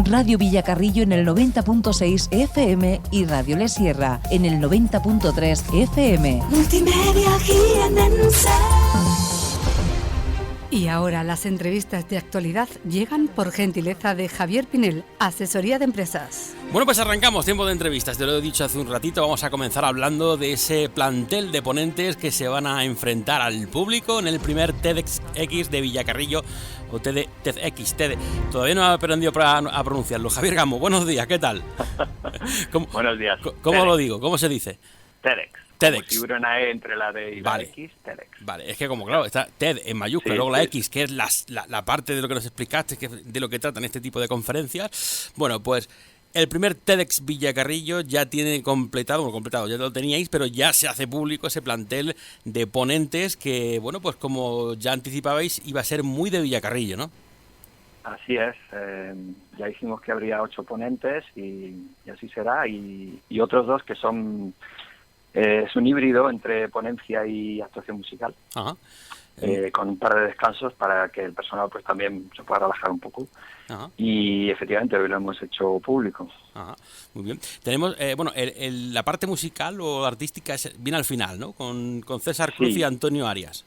Radio Villacarrillo en el 90.6 FM y Radio Le Sierra en el 90.3 FM. Multimedia jiennense. Y ahora las entrevistas de actualidad llegan por gentileza de Javier Pinel, Asesoría de Empresas. Bueno, pues arrancamos tiempo de entrevistas. Te lo he dicho hace un ratito, vamos a comenzar hablando de ese plantel de ponentes que se van a enfrentar al público en el primer TEDx de Villacarrillo, o TEDx. Todavía no he aprendido a pronunciarlo. Javier Gamo, buenos días, ¿qué tal? Buenos días. ¿Cómo lo digo? ¿Cómo se dice? TEDx. TEDx. Si hubiera una E entre la D y la X, TEDx. Vale, es que como claro, está TED en mayúscula, luego la X, que es la parte de lo que nos explicaste, que de lo que tratan este tipo de conferencias. Bueno, pues el primer TEDx Villacarrillo ya tiene completado, ya lo teníais, pero ya se hace público ese plantel de ponentes que, bueno, pues como ya anticipabais, iba a ser muy de Villacarrillo, ¿no? Así es. Ya dijimos que habría 8 ponentes y así será. Y otros 2 que son... es un híbrido entre ponencia y actuación musical. Ajá. Con un par de descansos para que el personal pues también se pueda relajar un poco. Ajá. Y efectivamente hoy lo hemos hecho público. Ajá. Muy bien. Tenemos, la parte musical o artística viene al final, ¿no? Con César Cruz y Antonio Arias.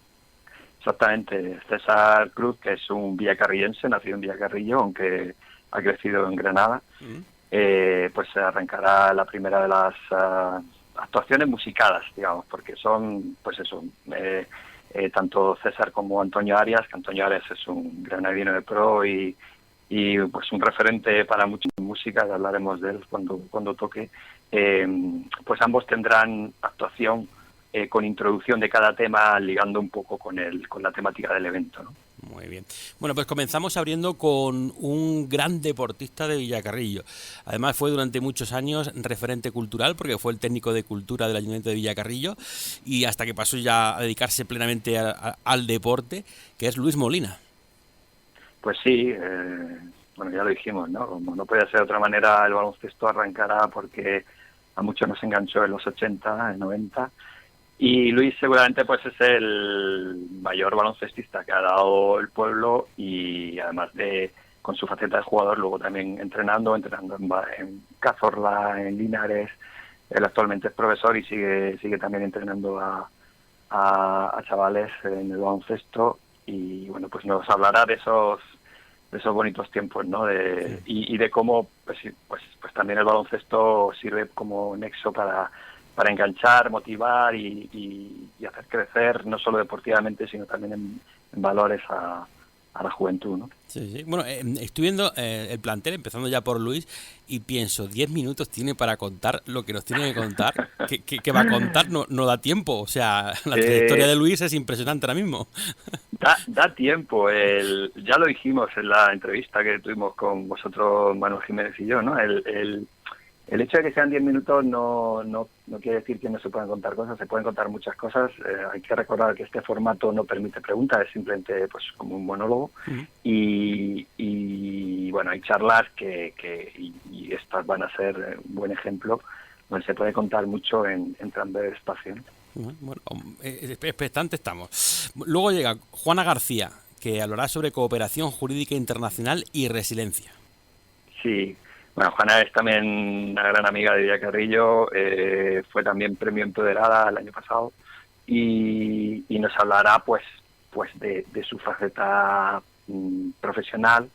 Exactamente. César Cruz, que es un villacarrillense, nacido en Villacarrillo, aunque ha crecido en Granada, pues arrancará la primera de las... actuaciones musicadas, digamos, porque son, pues eso, tanto César como Antonio Arias, que Antonio Arias es un granadino de pro y pues un referente para mucha música, ya hablaremos de él cuando toque, pues ambos tendrán actuación con introducción de cada tema, ligando un poco con la temática del evento, ¿no? Muy bien. Bueno, pues comenzamos abriendo con un gran deportista de Villacarrillo. Además fue durante muchos años referente cultural porque fue el técnico de cultura del Ayuntamiento de Villacarrillo y hasta que pasó ya a dedicarse plenamente al deporte, que es Luis Molina. Pues sí, bueno, ya lo dijimos, ¿no? Como no podía ser de otra manera, el baloncesto arrancará porque a muchos nos enganchó en los 80, en 90. Y Luis seguramente pues es el mayor baloncestista que ha dado el pueblo y además de con su faceta de jugador, luego también entrenando en Cazorla, en Linares. Él actualmente es profesor y sigue también entrenando a chavales en el baloncesto y bueno, pues nos hablará de esos bonitos tiempos, ¿no? Y de cómo pues también el baloncesto sirve como nexo para enganchar, motivar y hacer crecer, no solo deportivamente, sino también en valores a la juventud, ¿no? Sí. Bueno, estoy viendo el plantel, empezando ya por Luis, y pienso, 10 minutos tiene para contar lo que nos tiene que contar. ¿Qué va a contar? No da tiempo. O sea, la trayectoria de Luis es impresionante ahora mismo. Da tiempo. Ya lo dijimos en la entrevista que tuvimos con vosotros, Manuel Jiménez y yo, ¿no? El hecho de que sean 10 minutos no quiere decir que no se puedan contar cosas, se pueden contar muchas cosas. Hay que recordar que este formato no permite preguntas, es simplemente pues como un monólogo. Uh-huh. Y bueno, hay charlas y estas van a ser un buen ejemplo, donde se puede contar mucho en tan breve espacio, ¿no? Bueno, expectantes estamos. Luego llega Juana García, que hablará sobre cooperación jurídica internacional y resiliencia. Sí. Bueno, Juana es también una gran amiga de Villacarrillo, fue también premio Empoderada el año pasado y nos hablará pues de su faceta profesional,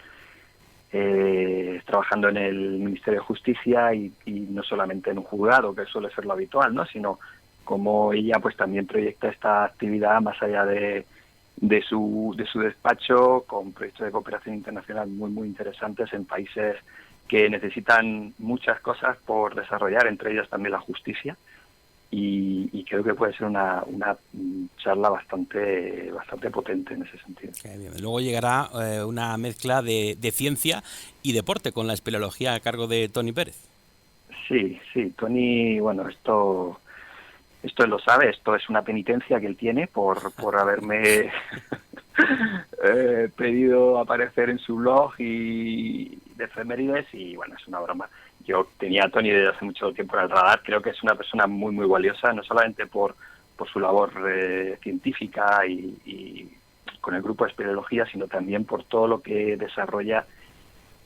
trabajando en el Ministerio de Justicia y no solamente en un juzgado, que suele ser lo habitual, ¿no? Sino cómo ella pues también proyecta esta actividad más allá de su despacho, con proyectos de cooperación internacional muy, muy interesantes en países que necesitan muchas cosas por desarrollar, entre ellas también la justicia, y creo que puede ser una charla bastante potente en ese sentido. Luego llegará una mezcla de ciencia y deporte con la espeleología a cargo de Toni Pérez. Sí, Toni, bueno, esto él lo sabe, esto es una penitencia que él tiene por haberme pedido aparecer en su blog y de efemérides y bueno, es una broma. Yo tenía a Toni desde hace mucho tiempo en el radar, creo que es una persona muy muy valiosa, no solamente por su labor científica y con el grupo de espeleología, sino también por todo lo que desarrolla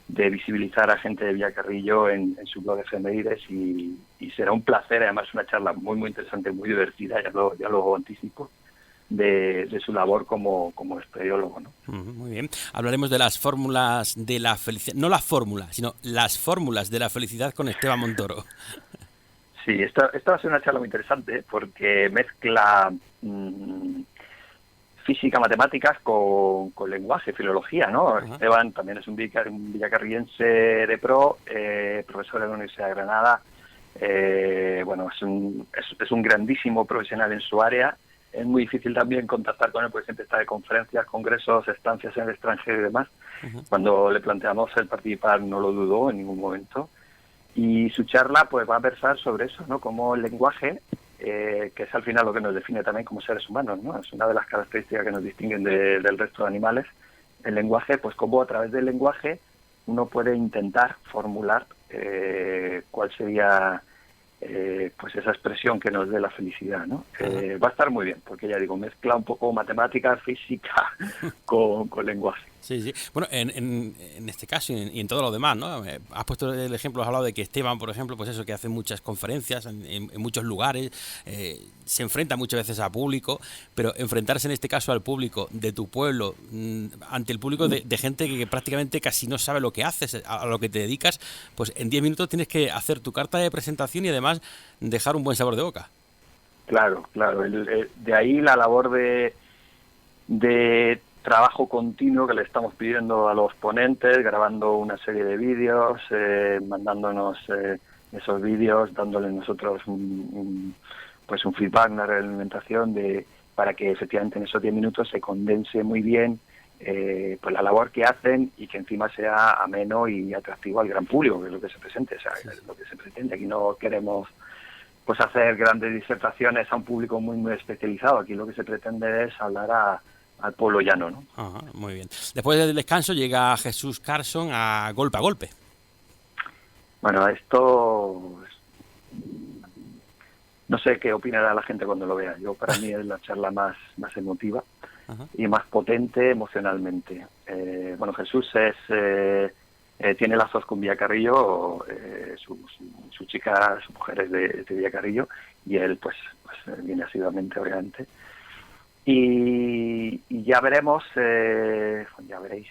visibilizar a gente de Villacarrillo en su blog de efemérides y será un placer, además una charla muy muy interesante, muy divertida, ya lo anticipo, de su labor como espeleólogo, ¿no? Muy bien. Hablaremos de las fórmulas de la felicidad, no las fórmulas, sino las fórmulas de la felicidad con Esteban Montoro. Sí, esta va a ser una charla muy interesante porque mezcla física, matemáticas con lenguaje, filología, ¿no? Ajá. Esteban también es un villacarriense de pro, profesor de la Universidad de Granada. Bueno, es un grandísimo profesional en su área. Es muy difícil también contactar con él porque siempre está de conferencias, congresos, estancias en el extranjero y demás. Uh-huh. Cuando le planteamos el participar no lo dudó en ningún momento. Y su charla pues va a versar sobre eso, ¿no? Como el lenguaje, que es al final lo que nos define también como seres humanos, ¿no? Es una de las características que nos distinguen del resto de animales. El lenguaje, pues como a través del lenguaje uno puede intentar formular cuál sería pues esa expresión que nos dé la felicidad, ¿no? Va a estar muy bien, porque ya digo, mezcla un poco matemática, física con lenguaje. Sí, sí. Bueno, en este caso y en todo lo demás, ¿no? Has puesto el ejemplo, has hablado de que Esteban, por ejemplo, pues eso, que hace muchas conferencias en muchos lugares, se enfrenta muchas veces a público, pero enfrentarse en este caso al público de tu pueblo, ante el público de gente que prácticamente casi no sabe lo que haces, a lo que te dedicas, pues en 10 minutos tienes que hacer tu carta de presentación y además dejar un buen sabor de boca. Claro. De ahí la labor de trabajo continuo que le estamos pidiendo a los ponentes, grabando una serie de vídeos, mandándonos esos vídeos, dándoles nosotros un feedback, una realimentación para que efectivamente en esos 10 minutos se condense muy bien pues la labor que hacen y que encima sea ameno y atractivo al gran público, que es lo que se presente, o sea, es lo que se pretende. Aquí no queremos pues hacer grandes disertaciones a un público muy muy especializado, aquí lo que se pretende es hablar al pueblo llano, ¿no? Ajá, muy bien. Después del descanso llega Jesús Carson a golpe. Bueno, esto no sé qué opinará la gente cuando lo vea. Yo, para mí, es la charla más emotiva. Ajá. Y más potente emocionalmente. Bueno, Jesús tiene lazos con Villacarrillo, su chica, su mujer es de Villacarrillo, y él pues viene asiduamente, obviamente. Y ya veremos, ya veréis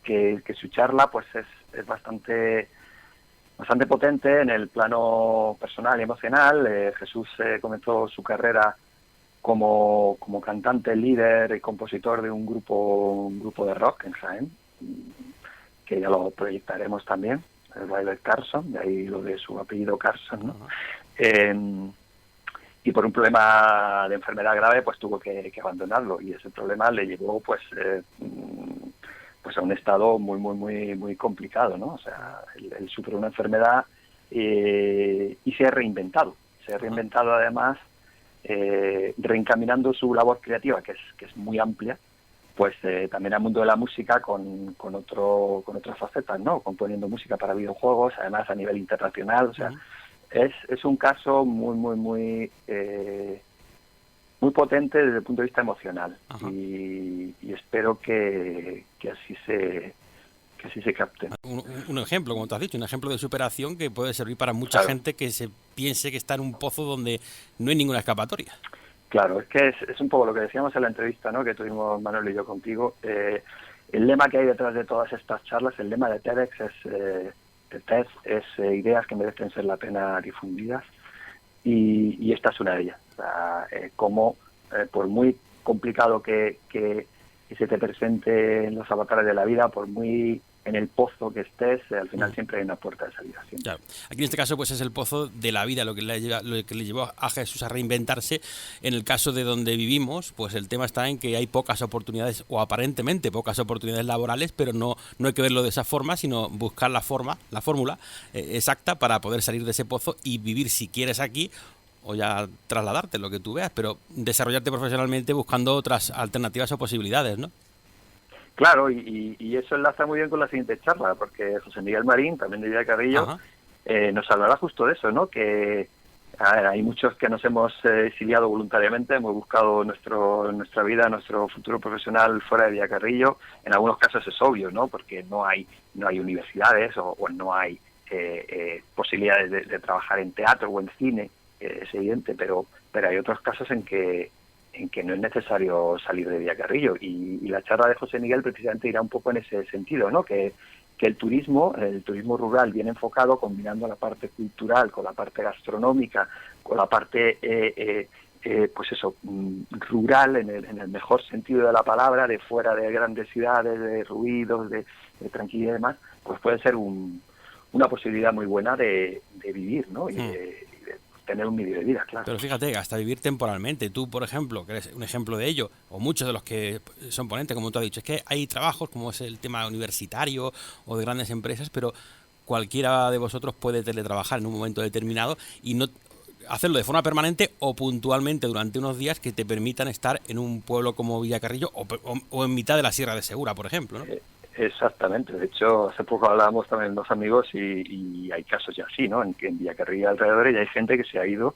que su charla pues es bastante potente en el plano personal y emocional. Jesús comenzó su carrera como cantante, líder y compositor de un grupo de rock en Jaén, que ya lo proyectaremos también, el Violet Carson, de ahí lo de su apellido Carson, ¿no? Y por un problema de enfermedad grave pues tuvo que abandonarlo, y ese problema le llevó pues a un estado muy complicado, ¿no? O sea, él sufre una enfermedad y se ha reinventado además, reencaminando su labor creativa, que es muy amplia, pues también al mundo de la música con otras facetas, ¿no? Componiendo música para videojuegos, además a nivel internacional, o sea, es un caso muy potente desde el punto de vista emocional. Y espero que así se capte. Un ejemplo, como tú has dicho, un ejemplo de superación que puede servir para mucha gente que se piense que está en un pozo donde no hay ninguna escapatoria. Claro, es que es un poco lo que decíamos en la entrevista, ¿no?, que tuvimos Manuel y yo contigo. El lema que hay detrás de todas estas charlas, el lema de TEDx es ideas que merecen ser la pena difundidas, y esta es una de ellas. O sea, como por muy complicado que se te presente en los avatares de la vida, por muy en el pozo que estés, al final siempre hay una puerta de salida. Claro. Aquí en este caso pues es el pozo de la vida lo que le llevó a Jesús a reinventarse. En el caso de donde vivimos, pues el tema está en que hay pocas oportunidades, o aparentemente pocas oportunidades laborales, pero no hay que verlo de esa forma, sino buscar la fórmula exacta para poder salir de ese pozo y vivir, si quieres, aquí, o ya trasladarte, lo que tú veas, pero desarrollarte profesionalmente buscando otras alternativas o posibilidades, ¿no? Claro, y eso enlaza muy bien con la siguiente charla, porque José Miguel Marín, también de Villacarrillo, nos hablará justo de eso, ¿no? Que A ver, hay muchos que nos hemos exiliado voluntariamente, hemos buscado nuestra vida, nuestro futuro profesional fuera de Villacarrillo. En algunos casos es obvio, ¿no? Porque no hay universidades o no hay posibilidades de trabajar en teatro o en cine, es evidente, pero hay otros casos en que no es necesario salir de Villacarrillo. Y la charla de José Miguel precisamente irá un poco en ese sentido, ¿no? Que el turismo rural bien enfocado, combinando la parte cultural con la parte gastronómica, con la parte rural en el mejor sentido de la palabra, de fuera de grandes ciudades, de ruidos, de tranquilidad y demás, pues puede ser una posibilidad muy buena de vivir, ¿no? Y de tener un medio de vida, claro. Pero fíjate, hasta vivir temporalmente. Tú, por ejemplo, que eres un ejemplo de ello, o muchos de los que son ponentes, como tú has dicho, es que hay trabajos como es el tema universitario o de grandes empresas, pero cualquiera de vosotros puede teletrabajar en un momento determinado y no hacerlo de forma permanente o puntualmente durante unos días que te permitan estar en un pueblo como Villacarrillo o en mitad de la Sierra de Segura, por ejemplo, ¿no? Exactamente. De hecho, hace poco hablábamos también dos amigos y hay casos ya así, ¿no? En Villacarrillo y alrededor ya hay gente que se ha ido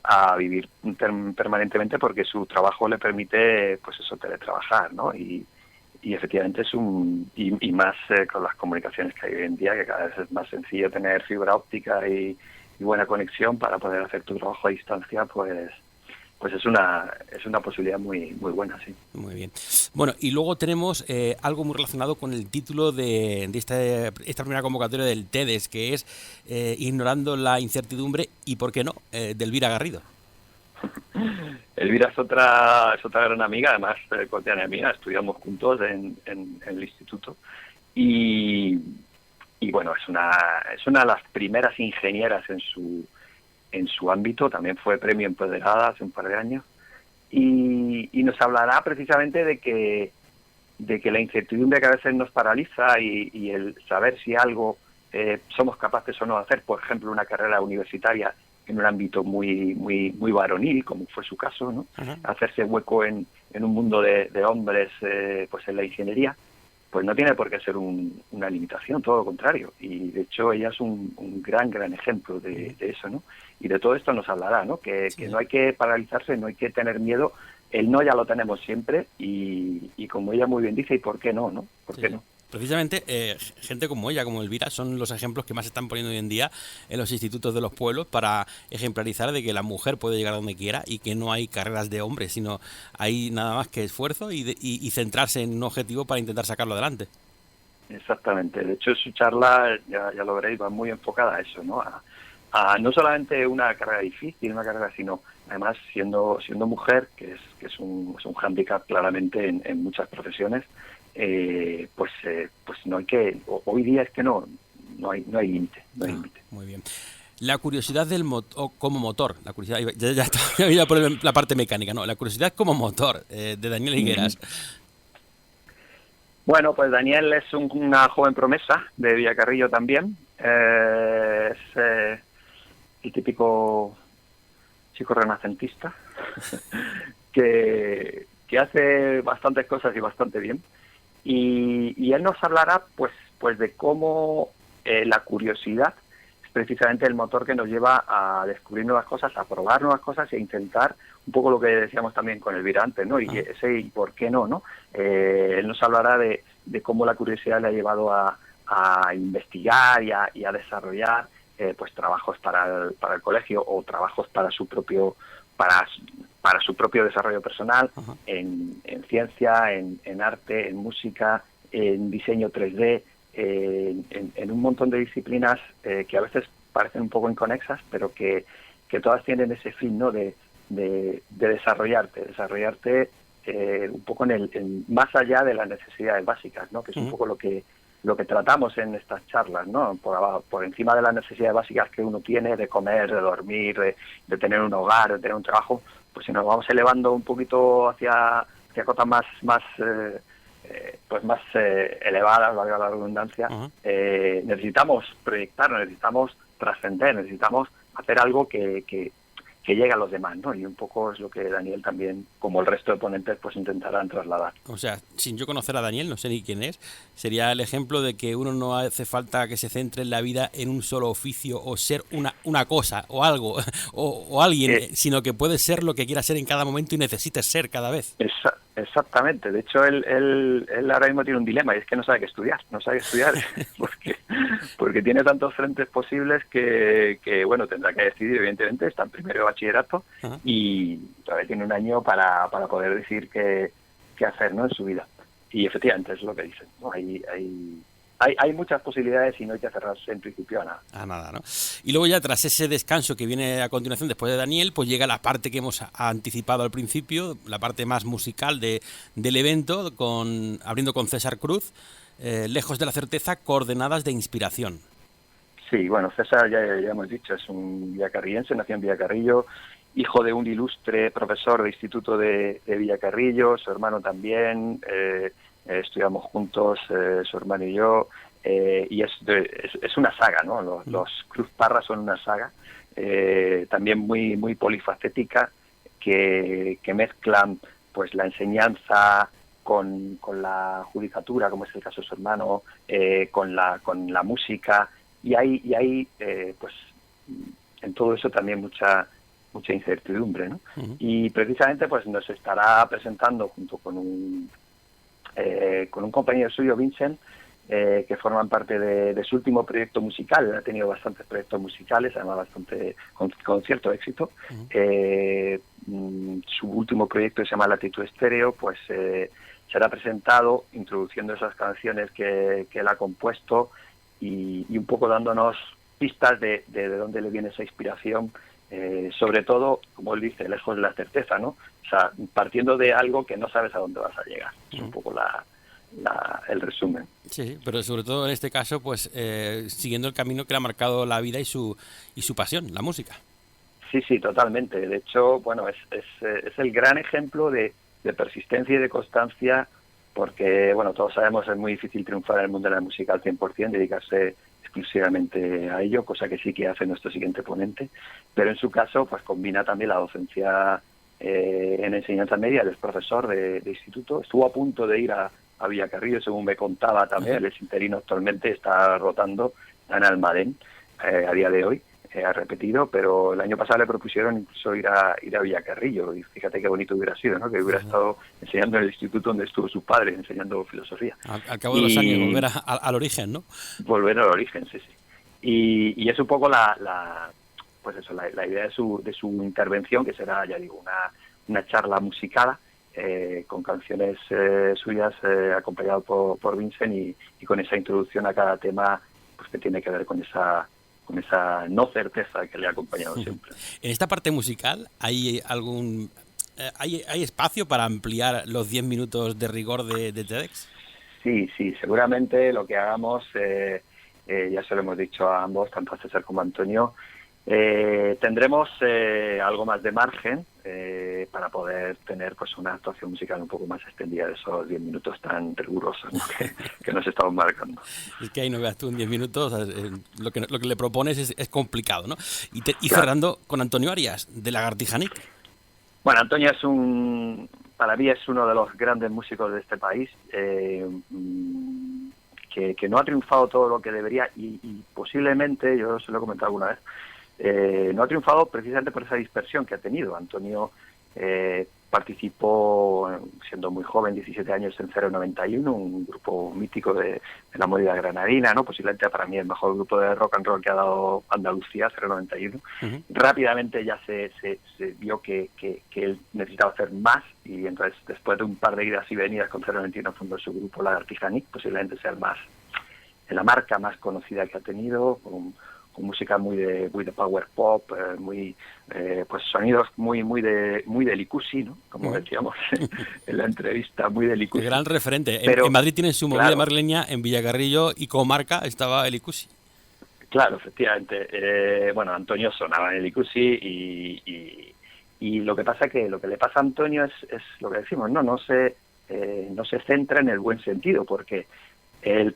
a vivir permanentemente porque su trabajo le permite, pues eso, teletrabajar, ¿no? Y efectivamente es y más con las comunicaciones que hay hoy en día, que cada vez es más sencillo tener fibra óptica y buena conexión para poder hacer tu trabajo a distancia, pues es una posibilidad muy muy buena, sí. Muy bien. Bueno, y luego tenemos algo muy relacionado con el título de esta primera convocatoria del TEDx, que es Ignorando la incertidumbre y, ¿por qué no?, de Elvira Garrido. Elvira es otra gran amiga, además cotidiana mía, estudiamos juntos en el instituto y bueno, es una de las primeras ingenieras en su ámbito. También fue premio Empoderada hace un par de años y nos hablará precisamente de que la incertidumbre que a veces nos paraliza y el saber si algo somos capaces o no de hacer, por ejemplo, una carrera universitaria en un ámbito muy muy muy varonil, como fue su caso, ¿no? Uh-huh. Hacerse hueco en un mundo de hombres, pues en la ingeniería, pues no tiene por qué ser una limitación, todo lo contrario. Y de hecho ella es un gran ejemplo de eso, ¿no? Y de todo esto nos hablará, ¿no? Que no hay que paralizarse, no hay que tener miedo. El no ya lo tenemos siempre y como ella muy bien dice, ¿y por qué no, no? ¿Por qué no? Precisamente gente como ella, como Elvira, son los ejemplos que más se están poniendo hoy en día en los institutos de los pueblos para ejemplarizar de que la mujer puede llegar a donde quiera y que no hay carreras de hombres, sino hay nada más que esfuerzo y centrarse en un objetivo para intentar sacarlo adelante. Exactamente. De hecho, su charla, ya lo veréis, va muy enfocada a eso, ¿no? A no solamente una carrera difícil, sino además siendo mujer, que es un hándicap claramente en muchas profesiones. Pues no hay que, hoy día es que no hay límite, Muy bien. La curiosidad del como motor, la curiosidad, ya voy a poner la parte mecánica, no, la curiosidad como motor, de Daniel Higueras. Bueno, pues Daniel es una joven promesa de Villacarrillo también, es el típico chico renacentista que hace bastantes cosas y bastante bien. Y él nos hablará pues de cómo la curiosidad es precisamente el motor que nos lleva a descubrir nuevas cosas, a probar nuevas cosas y a intentar un poco lo que decíamos también con Elvira antes, ¿no? Y ese y por qué no, ¿no? Él nos hablará de cómo la curiosidad le ha llevado a investigar y a desarrollar pues trabajos para el colegio o trabajos para su propio desarrollo personal, uh-huh, en ciencia, en arte, en música, en diseño 3D, en un montón de disciplinas que a veces parecen un poco inconexas, pero que todas tienen ese fin, ¿no? de desarrollarte un poco más allá de las necesidades básicas, ¿no? Que es un poco lo que tratamos en estas charlas, ¿no? Por encima de las necesidades básicas que uno tiene de comer, de dormir, de tener un hogar, de tener un trabajo, pues si nos vamos elevando un poquito hacia cotas más elevadas, valga la redundancia, uh-huh, necesitamos proyectar, necesitamos trascender, necesitamos hacer algo que llegue a los demás, ¿no? Y un poco es lo que Daniel también, como el resto de ponentes, pues intentarán trasladar. O sea, sin yo conocer a Daniel, no sé ni quién es, sería el ejemplo de que uno no hace falta que se centre en la vida en un solo oficio o ser una cosa o algo o alguien, sino que puede ser lo que quiera ser en cada momento y necesites ser cada vez. Exactamente. De hecho, él ahora mismo tiene un dilema y es que no sabe qué estudiar. No sabe qué estudiar porque tiene tantos frentes posibles que bueno, tendrá que decidir, evidentemente. Está en primero de bachillerato y todavía tiene un año para poder decir qué hacer, ¿no?, en su vida. Y efectivamente es lo que dicen, ¿no? Hay muchas posibilidades y no hay que cerrarse en principio a nada. A nada, ¿no? Y luego ya tras ese descanso que viene a continuación después de Daniel, pues llega la parte que hemos anticipado al principio, la parte más musical del evento, abriendo con César Cruz, Lejos de la certeza, coordenadas de inspiración. Sí, bueno, César ya hemos dicho, es un villacarrillense, nació en Villacarrillo, hijo de un ilustre profesor de instituto de Villacarrillo, su hermano también, estudiamos juntos, su hermano y yo, y es una saga, ¿no? Los Cruz Parra son una saga, también muy muy polifacética, que mezclan pues la enseñanza con la judicatura, como es el caso de su hermano, con la música, y hay pues en todo eso también mucha incertidumbre, ¿no? Y precisamente pues nos estará presentando junto con un compañero suyo, Vincent, que forman parte de su último proyecto musical. Ha tenido bastantes proyectos musicales, además bastante con cierto éxito. Su último proyecto se llama Latitud Estéreo, pues será presentado introduciendo esas canciones que él ha compuesto y un poco dándonos pistas de dónde le viene esa inspiración, sobre todo, como él dice, lejos de la certeza, ¿no? O sea, partiendo de algo que no sabes a dónde vas a llegar. Es un poco el resumen. Sí, pero sobre todo en este caso, pues siguiendo el camino que le ha marcado la vida y su pasión, la música. Sí, totalmente. De hecho, bueno, es el gran ejemplo de persistencia y de constancia, porque, bueno, todos sabemos es muy difícil triunfar en el mundo de la música al 100%, dedicarse exclusivamente a ello, cosa que sí que hace nuestro siguiente ponente, pero en su caso pues combina también la docencia en enseñanza media. Él es profesor de instituto, estuvo a punto de ir a Villacarrillo, según me contaba también, él es interino actualmente, está rotando en Almadén a día de hoy, ha repetido, pero el año pasado le propusieron incluso ir a Villacarrillo, y fíjate qué bonito hubiera sido, ¿no?, que hubiera estado enseñando en el instituto donde estuvo su padre, enseñando filosofía. Al cabo de los años, volver al origen, ¿no? Volver al origen, sí. Y es un poco la idea de su intervención, que será, ya digo, una charla musicada, con canciones suyas, acompañado por Vincent, y con esa introducción a cada tema, pues que tiene que ver con esa no certeza que le ha acompañado siempre. En esta parte musical, ¿hay hay espacio para ampliar los 10 minutos de rigor de TEDx? Sí, seguramente lo que hagamos, ya se lo hemos dicho a ambos, tanto a César como a Antonio, tendremos algo más de margen para poder tener pues una actuación musical un poco más extendida de esos 10 minutos tan rigurosos, ¿no?, que nos estamos marcando. Es que ahí no veas tú en 10 minutos, lo que le propones es complicado, ¿no? Y Claro. cerrando con Antonio Arias, de Lagartijanic. Bueno, Antonio para mí es uno de los grandes músicos de este país, que no ha triunfado todo lo que debería y posiblemente, yo se lo he comentado alguna vez, no ha triunfado precisamente por esa dispersión que ha tenido. Antonio participó siendo muy joven, 17 años, en 091, un grupo mítico de la movida granadina, ¿no? Posiblemente para mí el mejor grupo de rock and roll que ha dado Andalucía, 091. Rápidamente ya se vio que él necesitaba hacer más, y entonces, después de un par de idas y venidas con 091, fundó su grupo Lagartijanic, posiblemente sea la marca más conocida que ha tenido, con música muy de power pop, pues sonidos muy de Licusi, ¿no?, como decíamos en la entrevista, muy de Licusi. El gran referente. Pero, en Madrid tienen su movida, claro, madrileña, en Villacarrillo y comarca estaba el Licusi. Claro, efectivamente. Bueno, Antonio sonaba en el Licusi y lo que pasa que lo que le pasa a Antonio es lo que decimos, no se centra en el buen sentido, porque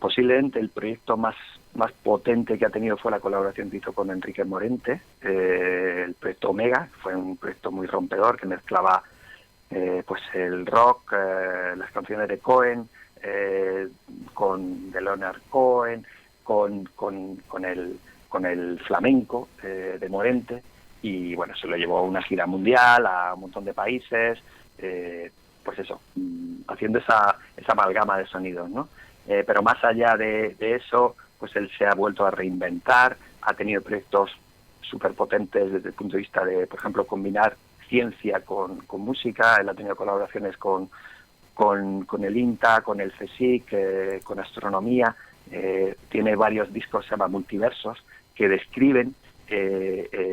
posiblemente el proyecto más más potente que ha tenido fue la colaboración que hizo con Enrique Morente, el proyecto Omega. Fue un proyecto muy rompedor que mezclaba pues el rock, las canciones de Cohen, de Leonard Cohen, con el flamenco de Morente, y bueno, se lo llevó a una gira mundial, a un montón de países, pues eso, haciendo esa amalgama de sonidos, ¿no? Pero más allá de eso, pues él se ha vuelto a reinventar, ha tenido proyectos súper potentes desde el punto de vista de, por ejemplo, combinar ciencia con música. Él ha tenido colaboraciones con el INTA, con el CSIC, con astronomía. Tiene varios discos, se llama Multiversos, que describen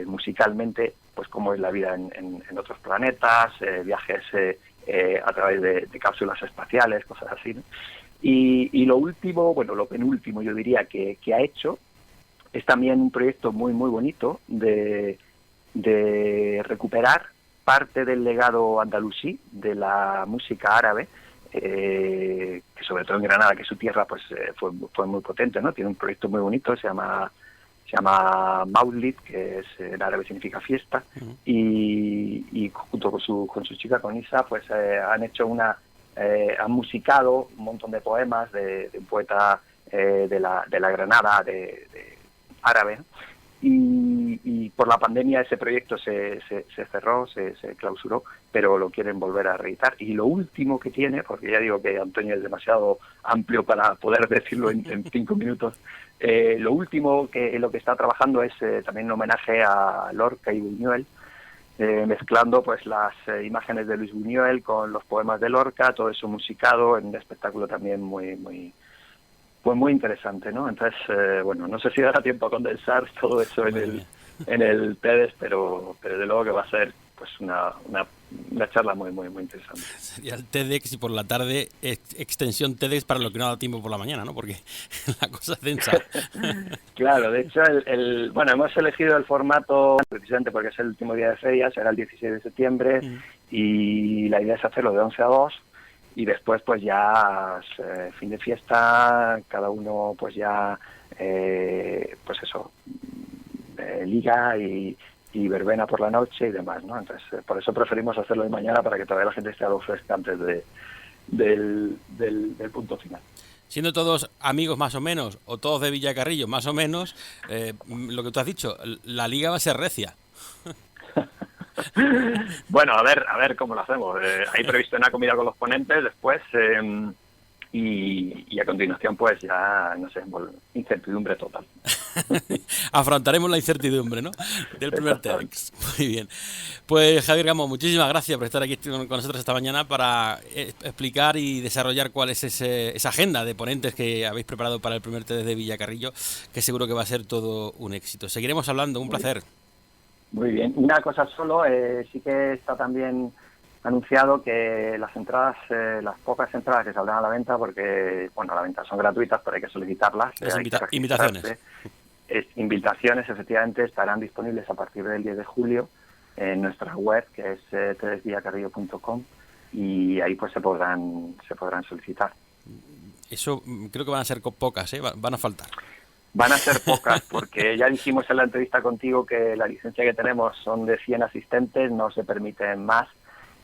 musicalmente pues cómo es la vida en otros planetas, viajes a través de cápsulas espaciales, cosas así, ¿no? Y lo último, bueno, lo penúltimo yo diría que ha hecho es también un proyecto muy muy bonito de recuperar parte del legado andalusí de la música árabe, que sobre todo en Granada, que es su tierra, pues fue muy potente, ¿no? Tiene un proyecto muy bonito, se llama Maulid, que en árabe significa fiesta, y junto con su chica, con Isa, pues han hecho han musicado un montón de poemas de un poeta de la Granada de árabe, ¿no? Y por la pandemia ese proyecto se cerró, se clausuró, pero lo quieren volver a reeditar. Y lo último que tiene, porque ya digo que Antonio es demasiado amplio para poder decirlo en 5 minutos, lo último en lo que está trabajando es también un homenaje a Lorca y Buñuel, mezclando pues las imágenes de Luis Buñuel con los poemas de Lorca, todo eso musicado en un espectáculo también muy interesante, ¿no? Entonces, bueno, no sé si dará tiempo a condensar todo eso en el TEDx, pero de luego que va a ser pues una charla muy interesante. Sería el TEDx y por la tarde extensión TEDx para lo que no da tiempo por la mañana, ¿no? Porque la cosa es densa. Claro, de hecho, bueno, hemos elegido el formato precisamente porque es el último día de feria, será el 16 de septiembre, y la idea es hacerlo de 11 a 2, y después pues ya fin de fiesta, cada uno pues ya pues eso, liga y verbena por la noche y demás, ¿no? Entonces por eso preferimos hacerlo de mañana, para que todavía la gente esté algo fresca antes del punto final. Siendo todos amigos más o menos, o todos de Villacarrillo más o menos, lo que tú has dicho, la liga va a ser recia. Bueno, a ver cómo lo hacemos. Hay previsto una comida con los ponentes después, y a continuación pues ya, no sé, incertidumbre total. Afrontaremos la incertidumbre, ¿no?, del primer TEDx. Muy bien. Pues Javier Gamón, muchísimas gracias por estar aquí con nosotros esta mañana para explicar y desarrollar cuál es esa agenda de ponentes que habéis preparado para el primer TEDx de Villacarrillo, que seguro que va a ser todo un éxito. Seguiremos hablando, un placer. Muy bien. Una cosa solo, sí que está también anunciado que las entradas, las pocas entradas que saldrán a la venta, porque, bueno, a la venta son gratuitas, pero hay que solicitarlas. Invitaciones, efectivamente, estarán disponibles a partir del 10 de julio en nuestra web, que es tedxvillacarrillo.com, y ahí pues se podrán solicitar. Eso creo que van a ser pocas, van a faltar. Van a ser pocas, porque ya dijimos en la entrevista contigo que la licencia que tenemos son de 100 asistentes, no se permiten más,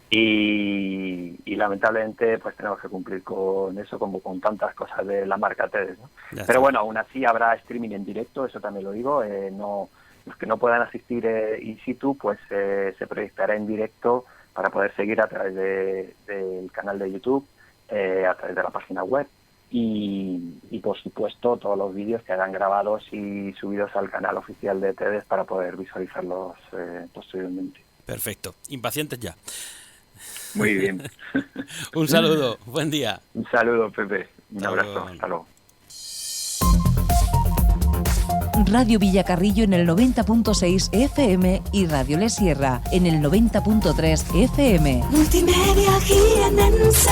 y lamentablemente pues tenemos que cumplir con eso, como con tantas cosas de la marca TEDx, ¿no? Pero bueno, aún así habrá streaming en directo, eso también lo digo, los que no puedan asistir in situ, pues se proyectará en directo para poder seguir a través del canal de YouTube, a través de la página web, y por supuesto todos los vídeos que hayan grabados y subidos al canal oficial de TEDx para poder visualizarlos posteriormente. Perfecto, impacientes ya. Muy bien. Un saludo, buen día. Un saludo, Pepe, un abrazo, hasta luego. Radio Villacarrillo en el 90.6 FM y Radio Le Sierra en el 90.3 FM. Multimedia Jienense.